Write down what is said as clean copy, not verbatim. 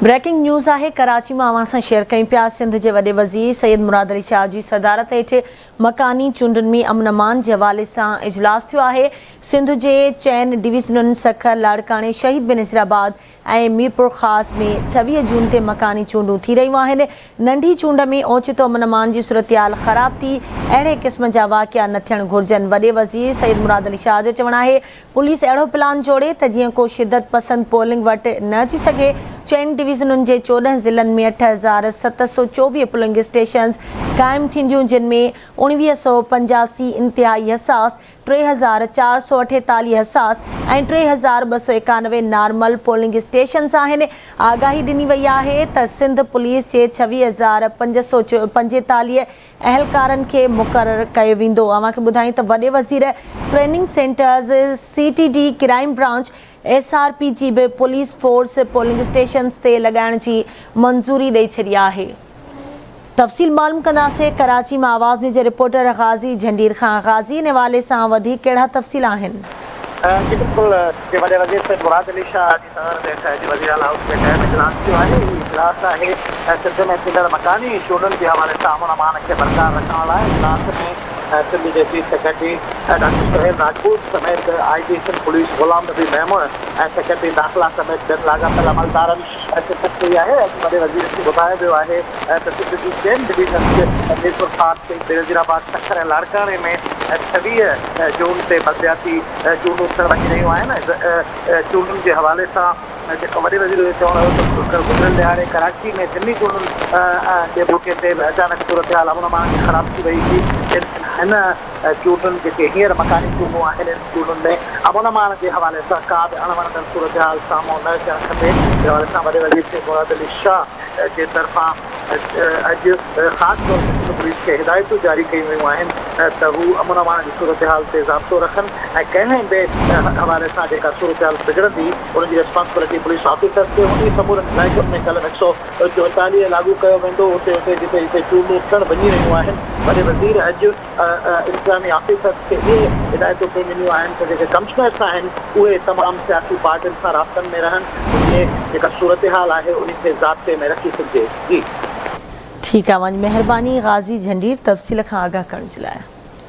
Breaking news है कराची में अवां सां शेयर कयूं पिया। सिंध के वॾे वज़ीर सैयद मुराद अली शाह की सदारत हेठि मकानी चूंडुनि में अमन अमान के हवाले से इजलास थियो है। सिंध के चैन डिवीज़नुनि सखर लाड़काने शहीद बेनज़ीराबाद और मीरपुर ख़ास में 26 जून ते मकानी चूंडूं थी रहियूं आहिनि। नंढी चूंड में ओचितो अमन अमान की सूरत-हाल ख़राब थी अड़े किस्म जा वाक़िया न थियण घुर्जनि। वॾे वज़ीर सैयद मुराद अली शाह जो चवणु है पुलिस अड़ो प्लान जोड़े त जीअं को शिदत पसंद पोलिंग वटि न अची सघे। चैन डिवीज़नुनि के 14 ज़िलनि में 8724 पोलिंग स्टेशन्स क़ाइमु थींदियूं, जिन में 1985 इंतिहाई हसास, 3448 हसास और 3291 नॉर्मल पोलिंग स्टेशन्स आहिनि। आगाही ॾिनी वई आहे त सिंध पुलिस के 26,545 अहलकारनि खे मुक़ररु कयो वेंदो। अव्हांखे ॿुधायूं त वॾे वज़ीर training centres, CTD, crime branch, SRP जी भी पुलिस फोर्स पोलिंग स्टेशन्स ते लगाइण की मंजूरी ॾेई छॾी आहे। तफ़सील मालूम कंदासीं कराची में आवाज़ न्यूज़ जे रिपोर्टर गाज़ी झंडीर खां। गाज़ी इन हवाले सां वधीक कहिड़ा तफ़सील आहिनि? जी बिल्कुल, वॾे वज़ीर सैयद मुराद अली शाह जी सदारत हेठि वज़ीर आला हाउस में काइम इजलास थियो आहे। इजलास आहे सिंध में थींदड़ मकानी चूंडुनि के हवाले से अमन अमान के बरक़रार रखण लाइ। इजलास में सिंध के chief secretary doctor Suhail Rajput समेत IG सिंध पुलिस गुलाम नबी मेमून और सेक्रेटरी दाख़िला समेत ॿियनि लाॻापियल अमलदारनि शिरकत कई आहे। वॾे वज़ीर खे ॿुधायो वियो आहे त सिंध जी चैन डिवीज़न मीरपुर ख़ास बेनज़ीराबाद सखर ऐं लाड़काने में 26 जून ते बलदियाती चूंडूं थियण वञी रहियूं आहिनि। चूंडुनि के हवाले से जेको वॾे वज़ीर जो चवणु हो त गुज़िरियल ॾियारे कराची में दिल्ली चूंडुनि जे मौक़े ते अचानक सूरत हाल अमन अमान ख़राब थी वई हुई। हिन चूंडुनि जेके हींअर मकानी चूंडूं आहिनि, इन चूंडुनि में अमन अमान के हवाले से का बि अणवणंदड़ सूरत हाल साम्हूं न अचणु खपे। जे हवाले सां वॾे वज़ीर सैयद मुराद अली शाह जे तरफ़ां अॼु ख़ासि तौर ते सिंध पुलिस खे हिदायतूं जारी कयूं वियूं आहिनि त हू अमन अमान जी सूरत हाल ते ज़ाब्तो रखनि ऐं कंहिं बि हवाले सां जेका सूरत हाल बिगड़ंदी उनजी रिस्पॉन्सिबिलिटी पुलिस ऑफिसर खे उन समूरनि इलाइक़नि में कल 144 लागू कयो वेंदो। उते जिते जिते चूंडूं थियण वञी रहियूं आहिनि, वॾे वज़ीर अॼु इंतज़ामी ऑफिसर्स खे इहे हिदायतूं कयूं ॾिनियूं आहिनि त जेके कमिश्नर्स आहिनि उहे तमामु सियासी पार्टियुनि सां राब्तनि में रहनि, उन जेका सूरत हाल आहे उन खे ज़ाब्ते में रखी सघिजे। जी ठीक है, मेहरबानी गाज़ी झंडीर तफ़सील खां आगाह करण जे लाइ।